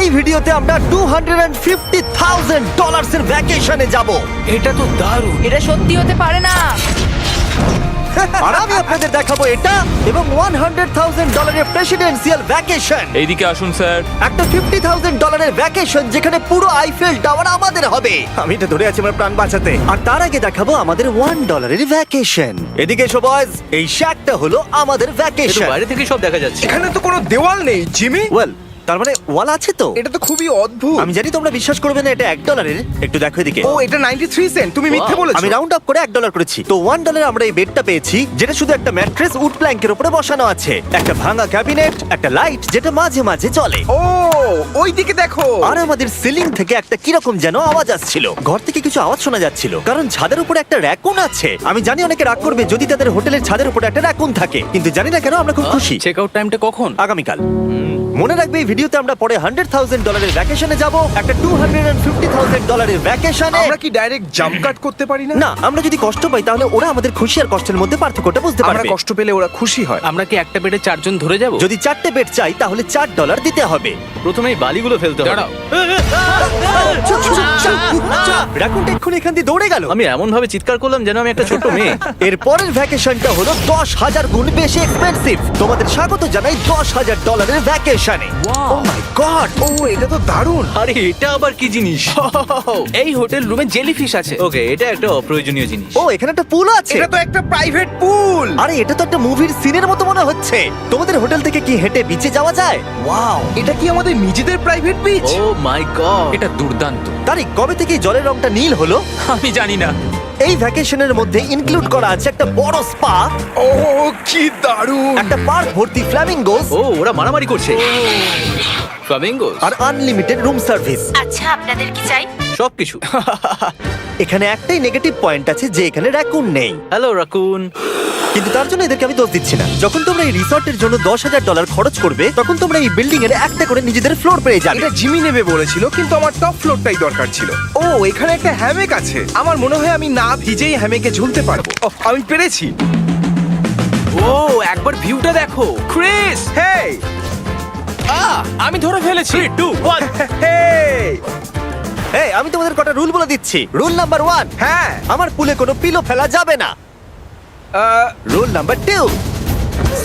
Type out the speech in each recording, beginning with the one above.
এই ভিডিওতে আমরা $250,000 এর ভ্যাকেশনে যাব। এটা তো দারুণ। এটা সত্যি হতে পারে না। আর আমি আপনাদের দেখাবো এটা এবং $100,000 এর প্রেসিডেন্সিয়াল ভ্যাকেশন। এইদিকে আসুন স্যার। একটা $50,000 এর ভ্যাকেশন যেখানে পুরো আইফেল টাওয়ার আমাদের হবে। আমি এটা ধরে আছি আমার প্রাণ বাঁচাতে। আর তার আগে দেখাবো আমাদের $1 এর ভ্যাকেশন। এদিকে এসো বয়স, এই শ্যাকটা হলো আমাদের এটা ভ্যাকেশন। বাইরে থেকে সব দেখা যাচ্ছে। এখানে তো কোনো দেওয়াল নেই জিমি। ওয়েল, তার মানে ওয়াল আছে তো? এটা তো খুবই অদ্ভুত। আমি জানি তোমরা বিশ্বাস করবে না, এটা $1 এর। একটু দেখো এদিকে। ও এটা 93 সেন্ট। তুমি মিথ্যে বলেছো। আমি রাউন্ড আপ করে $1 করেছি। তো $1 আমরা এই বেডটা পেয়েছি, যেটা শুধু একটা ম্যাট্রেস উড প্ল্যাঙ্কের উপরে বসানো আছে, একটা ভাঙা ক্যাবিনেট, একটা লাইট যেটা মাঝে মাঝে চলে, ও ওই দিকে দেখো। আর আমাদের সিলিং থেকে একটা কিরকম যেন আওয়াজ আসছিল। ঘর থেকে কিছু আওয়াজ শোনা যাচ্ছিল, কারণ ছাদের উপরে একটা র‍্যাকুন আছে। আমি জানি অনেকে রাগ করবে যদি তাদের হোটেলের ছাদের উপরে একটা র‍্যাকুন থাকে, কিন্তু জানি না কেন আমরা খুব খুশি। চেক আউট টাইমটা কখন? আগামীকাল। মনে রাখবে এই ভিডিওতে আমরা পরে $100,000 এর ভ্যাকেশনে যাব, একটা $250,000 এর ভ্যাকেশনে। আমরা কি ডাইরেক্ট জাম্প কাট করতে পারি না? না, আমরা যদি কষ্ট পাই তাহলে ওরা আমাদের খুশি আর কষ্টের মধ্যে পার্থক্যটা বুঝতে আমরা পারবে। কষ্ট পেলে ওরা খুশি হয়। আমরা কি একটা বেডে 4 জন ধরে যাব? যদি 4টে বেড চাই তাহলে $4 দিতে হবে। প্রথমে এই বালিগুলো ফেলতে হবে। দাঁড়াও। রাকুনটা এক্ষুনি এখান দিয়ে দৌড়ে গেল। আমি এমন ভাবে চিৎকার করলাম যেন আমি একটা ছোট মেয়ে। এর পরের ভ্যাকেশনটা হলো 10,000 গুণ বেশি এক্সপেন্সিভ। তোমাদের স্বাগত জানাই $10,000 এর ভ্যাকেশনে। ও মাই গড, ও এটা তো দারুণ। আরে এটা আবার কি জিনিস? এই হোটেল রুমে জেলিফিশ আছে। ওকে, এটা একটা অপ্রয়োজনীয় জিনিস। ও এখানে একটা পুল আছে। এটা তো একটা প্রাইভেট পুল। আরে এটা তো একটা মুভির সিনের মতো মনে হচ্ছে। তোমাদের হোটেল থেকে কি হেঁটে বিচে যাওয়া যায়? ওয়াও, এটা কি আমাদের নিজেদের প্রাইভেট বিচ? ও মাই গড, এটা দুর্দান্ত। তারিক, কবে থেকে এই জলের রংটা নীল হলো? আমি জানি না। এই ভ্যাকেশনের মধ্যে ইনক্লুড করা আছে একটা বড় স্পা, ও কি দারুণ। একটা পার্ক ভর্তি ফ্ল্যামিঙ্গোস, ও ওরা মারামারি করছে। ফ্লামিঙ্গোস আর আনলিমিটেড রুম সার্ভিস। আচ্ছা, আপনাদের কি চাই? সবকিছু। এখানে একটাই নেগেটিভ পয়েন্ট আছে যে এখানে র‍্যাকুন নেই, হ্যালো রাকুন। কিন্তু তার জন্য এদেরকে আমি দোষ দিচ্ছি না। যখন তোমরা এই রিসর্টের জন্য $10,000 খরচ করবে, তখন তোমরা এই বিল্ডিং এর একটা করে নিজেদের ফ্লোর পেয়ে যাবে। এটা জিমি নেবে বলেছিল, কিন্তু আমার টপ ফ্লোরটাই দরকার ছিল। ও এখানে একটা হ্যামেক আছে। আমার মনে হয় আমি না ভিজেই হ্যামেকে ঝুলতে পারবো। ওহ, আমি পেরেছি। ও একবার ভিউটা দেখো ক্রিস। হেই আমি ধরে ফেলেছি। 3 2 1 হেই। এই, আমি তোমাদের কটা রুল বলে দিচ্ছি। রুল নাম্বার 1, হ্যাঁ আমার পুলে কোনো পিলো ফেলা যাবে না। রুল নাম্বার 2,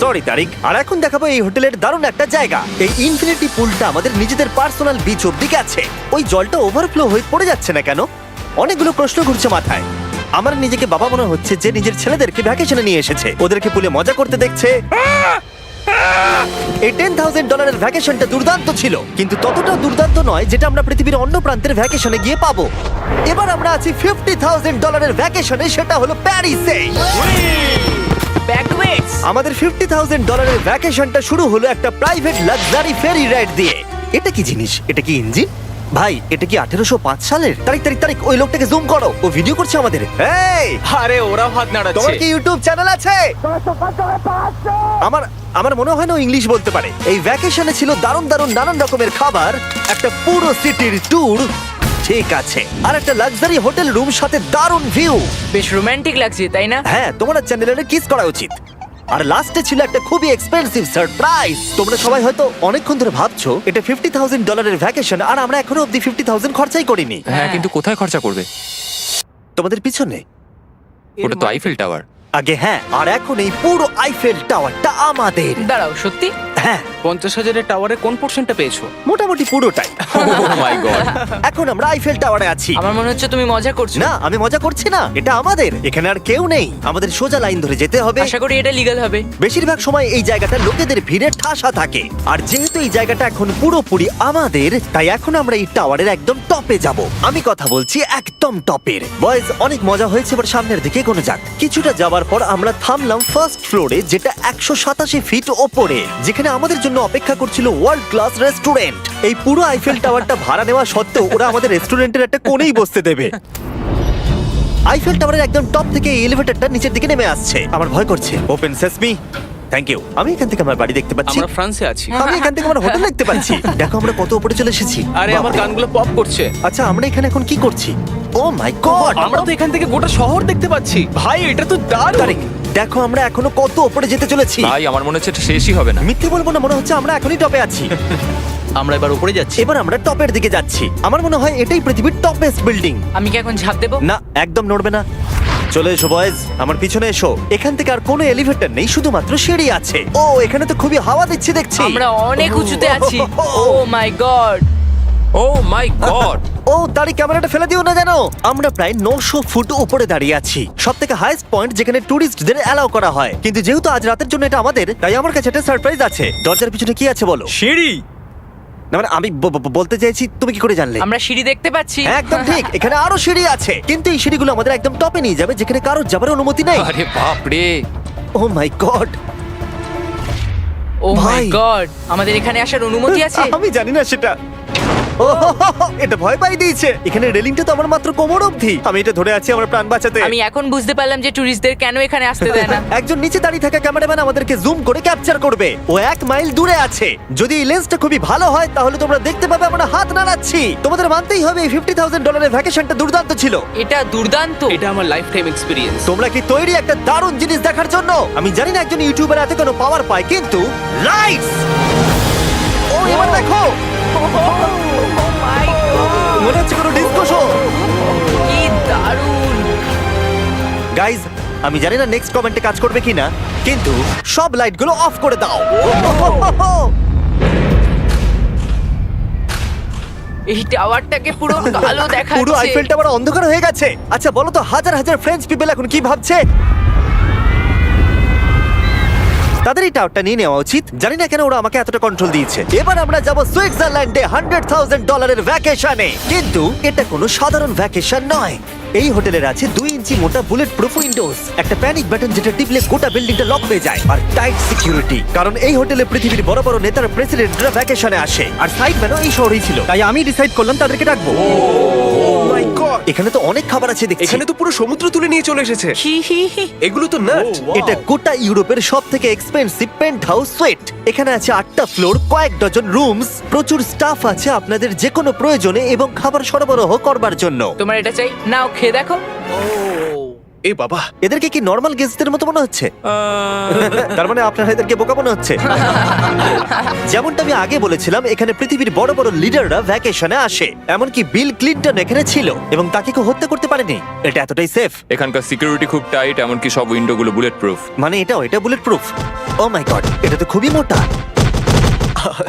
সরি তারিক। আর এখন দেখাবো এই হোটেলের দারুণ একটা জায়গা। এই ইনফিনিটি পুলটা আমাদের নিজেদের পার্সোনাল বিচ অব্দি গেছে। ওই জলটা ওভারফ্লো হয়ে পড়ে যাচ্ছে না কেন? অনেকগুলো প্রশ্ন ঘুরছে মাথায়। আমার নিজেকে বাবা মনে হচ্ছে যে নিজের ছেলেদেরকে ভ্যাকেশনে নিয়ে এসেছে, ওদেরকে পুলে মজা করতে দেখছে। এই $10,000 এর ভ্যাকেশনটা দুর্দান্ত ছিল, কিন্তু ততটা দুর্দান্ত নয় যেটা আমরা পৃথিবীর অন্য প্রান্তের ভ্যাকেশনে গিয়ে পাবো। এবার আমরা আছি $50,000 এর ভ্যাকেশনে, সেটা হলো প্যারিসে। ব্যাকওয়েটস। আমাদের $50,000 এর ভ্যাকেশনটা শুরু হলো একটা প্রাইভেট লাক্সারি ফেরি রাইড দিয়ে। এটা কি জিনিস? এটা কি ইঞ্জিন? ভাই, এটা কি 1805 সালের? তারিক, ওই লোকটাকে জুম করো, ও ভিডিও করছে আমাদের। এই, আরে ওরা হাত তোমার নাড়াচ্ছে। কি ইউটিউব চ্যানেল আছে? আমার মনে হয় না ও ইংলিশ বলতে পারে। এই ভ্যাকেশনে ছিল দারুণ দারুণ নানান রকমের খাবার, একটা পুরো সিটির ট্যুর, ঠিক আছে, আর একটা লাক্সারি হোটেল রুম সাথে দারুণ ভিউ। বেশ রোমান্টিক লাগছে, তাই না? হ্যাঁ, তোমার চ্যানেলের কিস করা উচিত। আর লাস্টে ছিল একটা খুবই এক্সপেন্সিভ সারপ্রাইজ। তোমরা সবাই হয়তো অনেকক্ষণ ধরে ভাবছো এটা $50,000 এর ভ্যাকেশন, আর আমরা এখনো অব্দি 50,000 খরচাই করিনি। হ্যাঁ, কিন্তু কোথায় খরচা করবে? তোমাদের পিছনে ওটা তো আইফেল টাওয়ার। আগে হ্যাঁ, আর এখন এই পুরো আইফেল টাওয়ারটা আমাদের। দাঁড়াও, সত্যি? হ্যাঁ, 50,000 এর টাওয়ারে কোন পোরশনটা পেয়েছো? মোটামুটি পুরোটাই। ও মাই গড। এখন আমরা আইফেল টাওয়ারে আছি। আমার মনে হচ্ছে তুমি মজা করছো। না, আমি মজা করছি না, এটা আমাদের। এখানে আর কেউ নেই, আমাদের সোজা লাইন ধরে যেতে হবে। আশা করি এটা লিগ্যাল হবে। বেশিরভাগ সময় এই জায়গাটা লোকেদের ভিড়ে ঠাসা থাকে, আর যেহেতু এই জায়গাটা এখন পুরোপুরি আমাদের, তাই এখন আমরা এই টাওয়ারের একদম টপে যাব। আমি কথা বলছি একদম টপের। বয়েজ, অনেক মজা হয়েছে, এবার সামনের দিকে এগোনো যাক। কিছুটা যাওয়ার পর আমরা থামলাম ফার্স্ট ফ্লোরে, যেটা 187 ফিট ওপরে, যেখানে আমাদের জন্য অপেক্ষা করছিল ওয়ার্ল্ড ক্লাস রেস্টুরেন্ট। এই পুরো আইফেল টাওয়ারটা ভাড়া নেওয়া সত্ত্বেও ওরা আমাদের রেস্টুরেন্টের একটা কোণেই বসতে দেবে। আইফেল টাওয়ারের একদম টপ থেকে এই এলিভেটরটা নিচের দিকে নেমে আসছে। আমার ভয় করছে। Open sesame. Thank you. আমি এখান থেকে আমার বাড়ি দেখতে পাচ্ছি। আমরা ফ্রান্সে আছি। আমি এখান থেকে আমার হোটেল দেখতে পাচ্ছি। দেখো আমরা কত উপরে চলে এসেছি। আরে আমার বাপরে। কানগুলো পপ করছে। আচ্ছা, আমরা এখানে এখন কি করছি? ও মাই গড, আমরা তো এখান থেকে গোটা শহর দেখতে পাচ্ছি। ভাই এটা তো দারুণ। তারিক, দেখো আমরা এখনো কত উপরে যেতে চলেছি। ভাই আমার মনে হচ্ছে এটা শেষই হবে না। মিথ্যে বলবো না, মনে হচ্ছে আমরা এখনই টপে আছি। আমরা এবার উপরে যাচ্ছি। এবার আমরা টপের দিকে যাচ্ছি। আমার মনে হয় এটাই পৃথিবীর টপেস্ট বিল্ডিং। আমি কি এখন ঝাঁপ দেবো? না, একদম নড়বে না। চলে এসো বয়েজ, আমার পিছনে এসো। এখান থেকে আর কোনো এলিভেটর নেই, শুধুমাত্র সিঁড়ি আছে। ও, এখানে তো খুবই হাওয়া দিচ্ছে দেখছি। আমরা অনেক উঁচুতে আছি। ও মাই গড! ও মাই গড! ও, দাঁড়ি ক্যামেরাটা ফেলে দিও না জানো। আমরা প্রায় 900 ফুট উপরে দাঁড়িয়ে আছি, সব থেকে হাইস্ট পয়েন্ট যেখানে টুরিস্টদের অ্যালাউ করা হয়। কিন্তু যেহেতু আজ রাতের জন্য এটা আমাদের, তাই আমার কাছে একটা সারপ্রাইজ আছে। দরজার পিছনে কি আছে বলো? সিঁড়ি। না মানে আমি বলতে চাইছি, তুমি কি করে জানলে? আমরা সিঁড়ি দেখতে পাচ্ছি। একদম ঠিক, এখানে আরো সিঁড়ি আছে, কিন্তু এই সিঁড়িগুলো আমাদের একদম টপে নিয়ে যাবে, যেখানে কারোর যাবার অনুমতি নেই। আরে বাপ রে! ও মাই গড! ও মাই ভাই। গড! আমাদের এখানে আসার অনুমতি আছে? আমি জানি না সেটা। ও, এটা ভয় পাই দিয়েছে। এখানে রেলিংটা তো আমার মাত্র কোমর অবধি। আমি এটা ধরে আছি আমার প্রাণ বাঁচাতে। আমি এখন বুঝতে পারলাম যে টুরিস্টদের কেন এখানে আসতে দেয় না। একজন নিচে দাঁড়িয়ে থাকা ক্যামেরাম্যান আমাদেরকে জুম করে ক্যাপচার করবে। ও 1 মাইল দূরে আছে। যদি এই লেন্সটা খুবই ভালো হয় তাহলে তোমরা দেখতে পাবে আমরা হাত নাড়াচ্ছি। তোমাদের মানতেই হবে এই $50,000 ভ্যাকেশনটা দুর্দান্ত ছিল। এটা দুর্দান্ত। এটা আমার লাইফ টাইম এক্সপিরিয়েন্স। তোমরা কি তৈরি একটা দারুণ জিনিস দেখার জন্য? আমি জানি না একজন ইউটিউবার এত কোনো পাওয়ার পায়, কিন্তু লাইটস! ও, এবার দেখো, মনে হচ্ছে কোনো ডিস্কো শো। কি দারুণ! গাইজ, আমি জানি না নেক্সট কমেন্টে কাজ করবে কিনা, কিন্তু সব লাইটগুলো অফ করে দাও। এই টাওয়ারটাকে পুরো কালো দেখাচ্ছে। পুরো আইফেল টাওয়ার অন্ধকার হয়ে গেছে। আচ্ছা বলো তো, হাজার হাজার ফ্রেঞ্চ পিপল এখন কি ভাবছে? তাদের এই টাওয়ারটা নিয়ে নেওয়া উচিত। জানি না কেন ওরা আমাকে এতটা কন্ট্রোল দিয়েছে। এবার আমরা যাব সুইজারল্যান্ডে $100,000 ভ্যাকেশনে। কিন্তু এটা কোনো সাধারণ ভ্যাকেশন নয়। এই হোটেলের আছে 2 ইঞ্চি মোটা বুলেট প্রুফ উইন্ডোজ, একটা প্যানিক বাটন যেটা টিপলে গোটা বিল্ডিংটা লক হয়ে যায়, আর টাইট সিকিউরিটি। কারণ এই হোটেলে পৃথিবীর বড় বড় নেতার প্রেসিডেন্টরা ভ্যাকেশনে আসে, আর সাইডম্যানও এই শহরেই ছিল। তাই আমি ডিসাইড করলাম তাদেরকে ডাকবো। মাই গড, এখানে তো অনেক খাবার আছে দেখছি। এখানে তো পুরো সমুদ্র তুলে নিয়ে চলে এসেছে। হি হি হি। এগুলো তো নাট। এটা গোটা ইউরোপের সব থেকে এক্সপেন্সিভ পেন্ট হাউস সুইট। এখানে আছে 8টা ফ্লোর, কয়েক ডজন রুমস, প্রচুর স্টাফ আছে আপনাদের যে কোনো প্রয়োজনে এবং খাবার সরবরাহ করবার জন্য। তোমার এটা চাই? নাও খেয়ে দেখো। এ বাবা, এদেরকে কি নর্মাল গেস্টদের মতো মনে হচ্ছে? তার মানে আপনারা এদেরকে বোকা মনে হচ্ছে। যেমনটা আমি আগে বলেছিলাম, এখানে পৃথিবীর বড় বড় লিডাররা ভ্যাকেশনে আসে। এমনকি বিল ক্লিনটন এখানে ছিল এবং তাকে কেউ হত্যা করতে পারেনি। এটা এতটাই সেফ। এখানকার সিকিউরিটি খুব টাইট, এমনকি সব উইন্ডোগুলো বুলেট প্রুফ। মানে এটা বুলেট প্রুফ। ও মাই গড, এটা তো খুবই মোটা।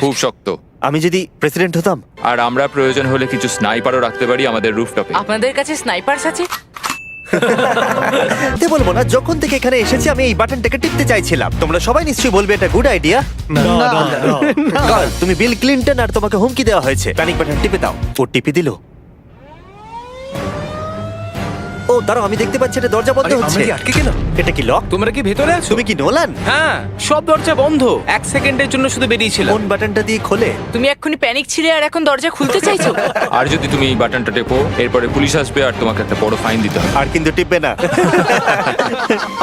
খুব শক্ত। আমি যদি প্রেসিডেন্ট হতাম। আর আমরা প্রয়োজন হলে কিছু স্নাইপারও রাখতে পারি আমাদের রুফটপে। আপনাদের কাছে স্নাইপারস আছে? বলবো না, যখন থেকে এখানে এসেছি আমি এই বাটনটাকে টিপতে চাইছিলাম। তোমরা সবাই নিশ্চয়ই বলবে এটা গুড আইডিয়া। তুমি বিল ক্লিনটন আর তোমাকে হুমকি দেওয়া হয়েছে, প্যানিক বাটন টিপে দাও। ও টিপে দিল। ও দাঁড়াও, আমি দেখতে পাচ্ছি এটা দরজা বন্ধ আরে, আমরা হচ্ছে। কি আটকে গেলাম? এটা কি লক? তোমরা কি ভেতরে আছো? তুমি কি নোলান? হ্যাঁ, সব দরজা বন্ধ। 1 সেকেন্ডের জন্য শুধু বেরিয়েছিলাম। কোন বাটনটা দিয়ে খোলে? তুমি এক্ষুনি প্যানিক ছিলে আর এখন দরজা খুলতে চাইছো? আর যদি তুমি এই বাটনটা টেপো, এরপরে পুলিশ আসবে আর তোমাকে একটা বড় ফাইন দিতে হবে। আর কিন্তু টিপবে না।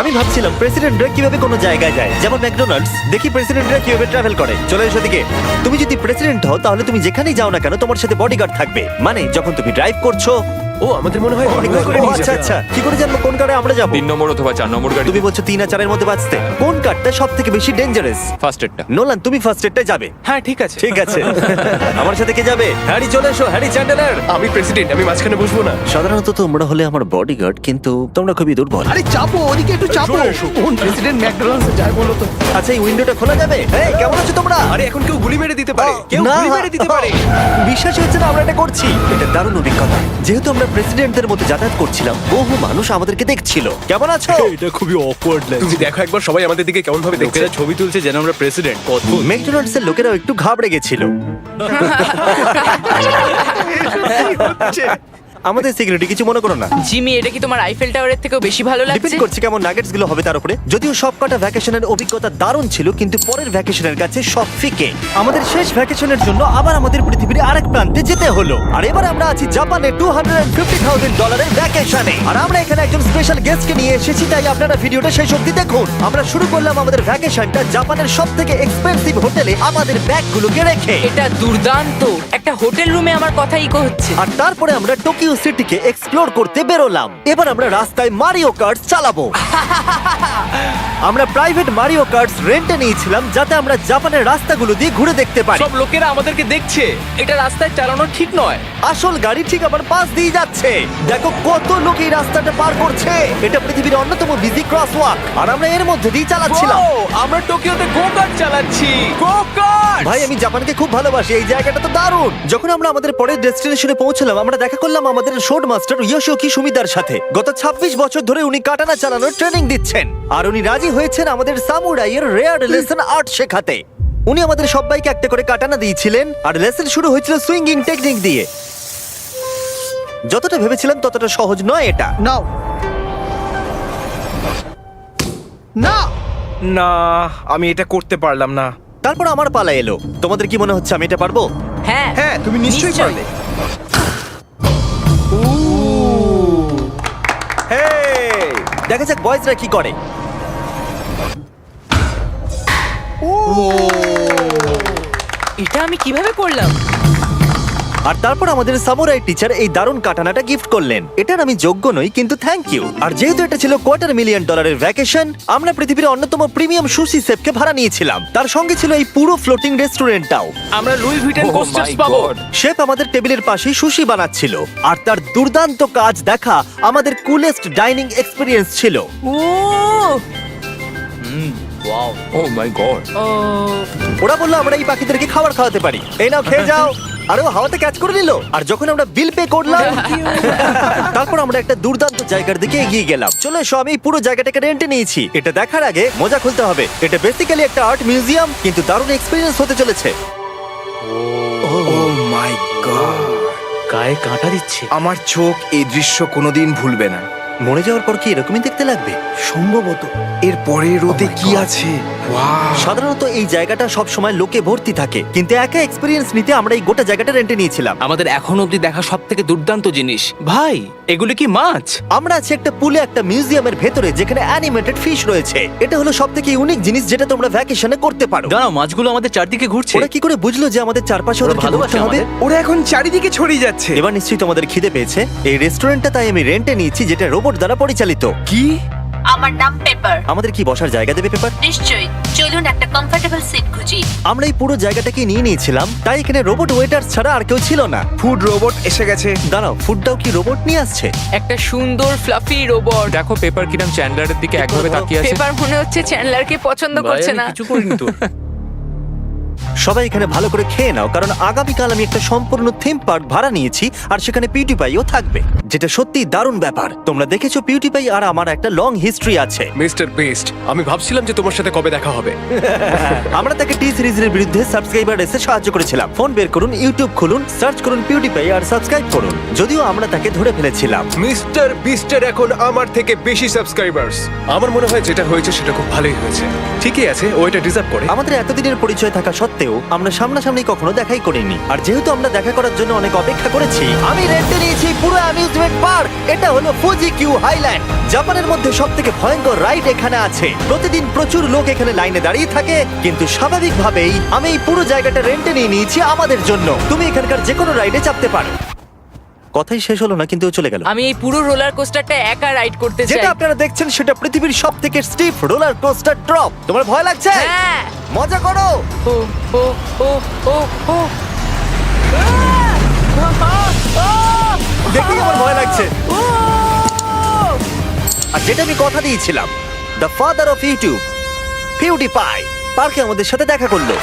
আমি ভাবছিলাম প্রেসিডেন্টরা কিভাবে কোনো জায়গায় যায়, যেমন ম্যাকডোনাল্ডস। দেখি প্রেসিডেন্টরা কিভাবে ট্রাভেল করে। চলে এসো দিকে। তুমি যদি প্রেসিডেন্ট হও তাহলে তুমি যেখানেই যাও না কেন তোমার সাথে বডিগার্ড থাকবে। মানে যখন তুমি ড্রাইভ করছো। ও, আমাদের মনে হয় অনেকগুলো করে ও, নিয়ে আচ্ছা যাবে। আচ্ছা, কি করে জানবো কোন কারে আমরা যাবো? 3 নম্বর অথবা 4 নম্বর গাড়ি। তুমি বলছো 3 আর 4 এর মধ্যে বাঁচতে। কোন কারটা সব থেকে বেশি ডেঞ্জারাস? ফার্স্ট এডটা। নোলান, তুমি ফার্স্ট এডটা যাবে। হ্যাঁ, ঠিক আছে। ঠিক আছে। আমার সাথে কে যাবে? হ্যারি, চলে এসো। Harry Chandler. আমি প্রেসিডেন্ট, আমি মাঝখানে বসবো না। সাধারণত তোমরা হলে আমার বডিগার্ড, কিন্তু তোমরা খুবই দুর্বল। আরে চাপো, ওদিকে একটু চাপো। কোন প্রেসিডেন্ট ম্যাকডোনাল্ডসে যায় বলো তো? আচ্ছা, এই উইন্ডোটা খোলা যাবে? এই, কেমন আছো তোমরা? আরে এখন কেউ গুলি মেরে দিতে পারে, কেউ না। গুলি মেরে দিতে পারে। বিশ্বাস হচ্ছে না আমরা এটা করছি। এটা দারুণ অভিজ্ঞতা। যেহেতু আমরা প্রেসিডেন্টদের মতো যাতায়াত করছিলাম, বহু মানুষ আমাদেরকে দেখছিল। কেমন আছো? এটা খুবই অকওয়ার্ড লাগছে। তুমি দেখো একবার সবাই আমাদের দিকে কেমন ভাবে দেখছে। লোকেরা ছবি তুলছে যেন আমরা প্রেসিডেন্ট। অদ্ভুত। ম্যাকডোনাল্ডস এর লোকেরাও একটু ঘাবড়ে গেছিল। আমাদের সিকিউরিটি কিছু মনে করো না। জিমি, এটা কি তোমার আইফেল টাওয়ারের থেকেও বেশি ভালো লাগছে? ডিপেন্ড করছে কেমন নাগেটস গুলো হবে তার উপরে। যদিও সবকটা ভ্যাকেশনের অভিজ্ঞতা দারুণ ছিল, কিন্তু পরের ভ্যাকেশনের কাছে সব ফিকে। আমাদের শেষ ভ্যাকেশনের জন্য আবার আমাদের পৃথিবীর আরেক প্রান্তে যেতে হলো। আর এবার আমরা আছি জাপানে $250,000 ভ্যাকেশনে। আর আমরা এখানে একজন স্পেশাল গেস্টকে নিয়ে এসেছি, তাই আপনারা ভিডিওটা শেষ অবধি দেখুন। আমরা শুরু করলাম আমাদের ভ্যাকেশনটা জাপানের সবথেকে এক্সপেন্সিভ হোটেলে আমাদের ব্যাগগুলোকে রেখে। এটা দুর্দান্ত। একটা হোটেল রুমে আমার কথা ইকো হচ্ছে। আর তারপরে আমরা টোকিও মারিও সিটিকে এক্সপ্লোর করতে বেরোলাম। এবার আমরা রাস্তায় মারিও কার্টস চালাবো। আমরা প্রাইভেট মারিও কার্টস রেন্টে নিয়েছিলাম যাতে আমরা জাপানের রাস্তাগুলো দিয়ে ঘুরে দেখতে পারি। সব লোকেরা আমাদেরকে দেখছে, এটা রাস্তায় চালানো ঠিক নয়। আসল গাড়ি ঠিক আমার পাশ দিয়ে যাচ্ছে। দেখো কত লোক এই রাস্তাটা পার করছে। এটা পৃথিবীর অন্যতম বিজি ক্রসওয়াক আর আমরা এর মধ্যে দিয়ে চালাচ্ছিলাম। ও, আমরা টোকিওতে গো কার্ট চালাচ্ছি। গো কার্ট! ভাই আমি জাপানকে খুব ভালোবাসি, এই জায়গাটা তো দারুণ। যখন আমরা আমাদের পরের ডেস্টিনেশনে পৌঁছলাম আমরা দেখা করলাম আমাদের শোড মাস্টার ইয়োশিওকি সুমিদার সাথে। গত 26 বছর ধরে উনি কাটানা চালানোর ট্রেনিং দিচ্ছেন আর উনি রাজি হয়েছেন আমাদের সামুরাইয়ের রেয়ার লেসন আর্ট শেখাতে। উনি আমাদের সবাইকে একটা করে কাটানা দিয়েছিলেন আর লেসন শুরু হয়েছিল সুইঙ্গিং টেকনিক দিয়ে। যতটা ভেবেছিলাম ততটা সহজ নয় এটা। নাও না না, আমি এটা করতে পারলাম না। তারপর আমার পালা এলো। তোমাদের কি মনে হচ্ছে আমি এটা পারবো? হ্যাঁ হ্যাঁ, তুমি নিশ্চয়ই পারবে। হেই, দেখা যাক বয়েজরা কি করে। এটা আমি কিভাবে করলাম? আর তারপর আমাদের সামুরাই টিচার এই দারুণ কাটানাটা গিফট করলেন। এটার আমি যোগ্য নই কিন্তু থ্যাংক ইউ। আর যেহেতু এটা ছিল $250,000 ভ্যাকেশন, আমরা পৃথিবীর অন্যতম প্রিমিয়াম সুশি শেফকে ভাড়া নিয়েছিলাম। তার সঙ্গে ছিল এই পুরো ফ্লোটিং রেস্টুরেন্টটাও। আমরা লুই ভিটেন Oh কোস্টার্স my পাবো। God! শেফ আমাদের টেবিলের পাশেই সুশি বানাচ্ছিল আর তার দুর্দান্ত কাজ দেখা আমাদের কুলেস্ট ডাইনিং এক্সপিরিয়েন্স ছিল। ও ওয়াও! ও মাই গড! ও ওরা বললো আমরা এই পাখিদেরকে খাবার খাওয়াতে পারি, এই নাও খেয়ে যাও। আরে ও হাওয়াতে ক্যাচ করে নিল। আর যখন আমরা বিল পে করলাম তারপর আমরা একটা দুর্দান্ত জায়গার দিকে এগিয়ে গেলাম। চলো এসো, আমি এই পুরো জায়গাটাকে রেন্টে নিয়েছি। এটা দেখার আগে মজা খুলতে হবে। এটা বেসিক্যালি একটা আর্ট মিউজিয়াম কিন্তু দারুণ এক্সপিরিয়েন্স হতে চলেছে। ও মাই গড, গায়ে কাঁটা দিচ্ছে। আমার চোখ এই দৃশ্য কোনোদিন ভুলবে না। মরে যাওয়ার পর কি এরকমই দেখতে লাগবে? সম্ভবত এর পরে রোদে কি আছে। ওয়াও! সাধারণত এই জায়গাটা সব সময় লোকে ভর্তি থাকে কিন্তু একা এক্সপিরিয়েন্স নিতে আমরা এই গোটা জায়গাটা রেন্টে নিয়েছিলাম। আমাদের এখন অবধি দেখা সব থেকে দুর্দান্ত জিনিস। ভাই, এগুলো কি মাছ? আমরা আছি একটা পুলে একটা মিউজিয়ামের ভেতরে যেখানে অ্যানিমেটেড ফিশ রয়েছে। এটা হলো সবথেকে ইউনিক জিনিস যেটা তোমরা ভ্যাকেশনে করতে পারো। দাঁড়াও, মাছগুলো আমাদের চারদিকে ঘুরছে। ওরা কি করে বুঝলো যে আমাদের চারপাশে ওদের ভালোবাসে ভালোবাসা হবে? আমাদের। ওরা এখন চারিদিকে ছড়িয়ে যাচ্ছে। এবার নিশ্চয়ই তোমাদের খিদে পেয়েছে। এই রেস্টুরেন্টটা তাই আমি রেন্টে নিয়েছি যেটা রোবট দ্বারা পরিচালিত। কি? আমার নাম পেপার। আমাদের কি বসার জায়গা দেবে পেপার? নিশ্চয়ই, চলুন একটা কমফোর্টেবল সিট খুঁজি। আমরা এই পুরো জায়গাটাকে নিয়ে নিয়েছিলাম তাই এখানে রোবট ওয়েটার ছাড়া আর কেউ ছিল না। ফুড রোবট এসে গেছে। দাঁড়াও, ফুডটাও কি রোবট নিয়ে আসছে? একটা সুন্দর ফ্লাফি রোবট। দেখো পেপার কিরম চ্যান্ডলারের দিকে একভাবে তাকিয়ে আছে। পেপার মনে হচ্ছে চ্যান্ডলারকে পছন্দ করছে না। কিছু করিনি তো। সবাই এখানে ভালো করে খেয়ে নাও কারণ আগামীকাল আমি একটা সম্পূর্ণ থিম পার্ক ভাড়া নিয়েছি আর সেখানে পিউটিপাইও থাকবে, যেটা সত্যি দারুণ ব্যাপার। তোমরা দেখেছো পিউটিপাই আর আমার একটা লং হিস্ট্রি আছে। মিস্টার বেস্ট, আমি ভাবছিলাম যে তোমার সাথে কবে দেখা হবে। আমরা তাকে টি সিরিজের বিরুদ্ধে সাবস্ক্রাইবার রেসে সাহায্য করেছিলাম। ফোন বের করুন, ইউটিউব খুলুন, সার্চ করুন পিউটিপাই আর সাবস্ক্রাইব করুন। যদিও আমরা তাকে ধরে ফেলেছিলাম। মিস্টার বিস্টের এখন আমার থেকে বেশি সাবস্ক্রাইবার্স। আমার মনে হয় যেটা হয়েছে সেটা খুব ভালোই হয়েছে। ঠিকই আছে, ও এটা ডিজার্ভ করে। আমাদের এতদিনের পরিচয় থাকা সত্ত্বেও আমরা সামনাসামনি কখনো দেখাই করিনি। আর যেহেতু আমরা দেখা করার জন্য অনেক অপেক্ষা করেছি, আমি রেন্টে নিয়েছি পুরো অ্যামিউজমেন্ট পার্ক। এটা হলো ফুজি কিউ হাইল্যান্ড। জাপানের মধ্যে সবথেকে ভয়ঙ্কর রাইড এখানে আছে। প্রতিদিন প্রচুর লোক এখানে লাইনে দাঁড়িয়ে থাকে কিন্তু স্বাভাবিকভাবেই আমি এই পুরো জায়গাটা রেন্টে নিয়ে নিয়েছি আমাদের জন্য। তুমি এখানকার যে কোনো রাইডে চাপতে পারো। কথাই শেষ হলো না কিন্তু ও চলে গেল। আমি এই পুরো রোলার কোস্টারটা একা রাইড করতে চাই। যেটা আপনারা দেখছেন সেটা পৃথিবীর সবথেকে স্টিফ রোলার কোস্টার ড্রপ। তোমার ভয় লাগছে? হ্যাঁ। মজা করো। ও ও ও ও ও দেখেই আমার ভয় লাগছে। আর যেটা আমি কথা দিয়েছিলাম, দ্য ফাদার অফ ইউটিউব পিউটিপাই পার্কে আমাদের সাথে দেখা করলো।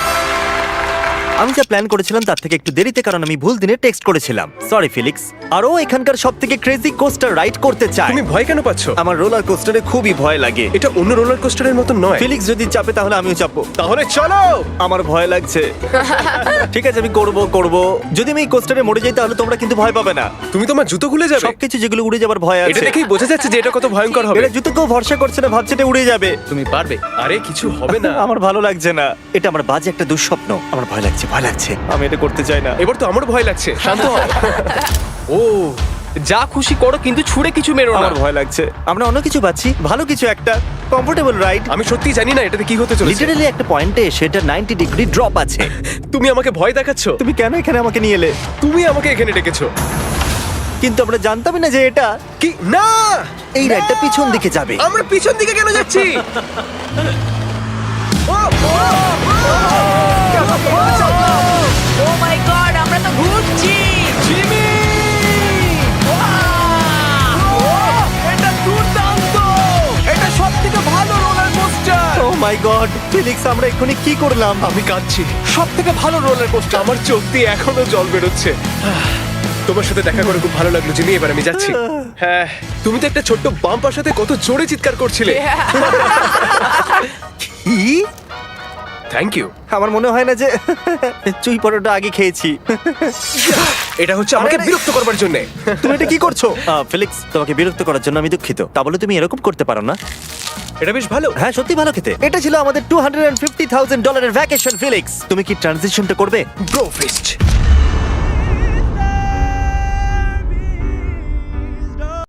আমি যা প্ল্যান করেছিলাম তার থেকে একটু দেরিতে, কারণ আমি ভুল দিনে টেক্সট করেছিলাম। সরি ফিলিক্স। আর ও এখানকার সবথেকে ক্রেজি কোস্টার রাইড করতে চায়। তুমি ভয় কেন পাচ্ছ? আমার রোলার কোস্টারে খুবই ভয় লাগে। এটা অন্য রোলার কোস্টারের মতো নয়। ফিলিক্স যদি চাপে তাহলে আমিও চাপবো। তাহলে চলো। আমার ভয় লাগছে। ঠিক আছে, আমি করব। যদি আমি এই কোস্টারে মরে যাই তাহলে তোমরা কিন্তু ভয় পাবে না। তুমি তোমার জুতো খুলে যাবে। সবকিছু যেগুলো উড়ে যাবার ভয় এটা আছে। দেখেই বোঝা যাচ্ছে যে এটা কত ভয়ঙ্কর হবে। এরা জুতো কেউ ভরসা করছে না, ভাবছে এটা উড়ে যাবে। তুমি পারবে। আরে কিছু হবে না। আমার ভালো লাগছে না। এটা আমার বাজে একটা দুঃস্বপ্ন। আমার ভয় লাগছে। আমি এটা করতে চাই না। এবার তো আমার ভয় লাগছে। শান্ত হও। ও, যা খুশি করো কিন্তু ছুড়ে কিছু মেরো না। আমার ভয় লাগছে। আমরা অন্য কিছু পাচ্ছি, ভালো কিছু একটা কমফোর্টেবল রাইড। আমি সত্যি জানি না এটাতে কি হতে চলেছে। লিটারালি একটা পয়েন্টে সেটা 90 ডিগ্রি ড্রপ আছে। তুমি আমাকে ভয় দেখাচ্ছ। তুমি কেন এখানে আমাকে নিয়ে এলে? তুমি আমাকে এখানে ডেকেছো। কিন্তু আমরা জানতামই না যে এটা কি না এই রাইডটা পিছন দিকে যাবে। আমরা পিছন দিকে কেন যাচ্ছি ও মাই গড, আমরা তো ঘুরছি। এটা দুর্দান্ত! এটা সবথেকে ভালো রোলার কোস্টার! ও মাই গড, ফিলিক্স আমরা এক্ষুনি কি করলাম? আমি কাঁদছি সবথেকে ভালো রোলার কোস্টার আমার চোখ দিয়ে এখনো জল বেরোচ্ছে তোমার সাথে দেখা করে খুব ভালো লাগলো জিমি এবার আমি যাচ্ছি হ্যাঁ তুমি তো একটা ছোট্ট বাম্পার সাথে কত জোরে চিৎকার করছিলে কি? থ্যাংক ইউ আমার মনে হয় না যে চুই পরোটা আগে খেয়েছি। এটা হচ্ছে আমাকে আরে, বিরক্ত করবার জন্য তুমি এটা কি করছো? ফিলিক্স, তোমাকে বিরক্ত করার জন্য আমি দুঃখিত। তা বলে তুমি এরকম করতে পারো না। এটা বেশ ভালো হ্যাঁ, সত্যি ভালো খেতে। এটা ছিল আমাদের $250,000 ভ্যাকেশন। ফিলিক্স, তুমি কি ট্রানজিশনটা করবে? Bro feast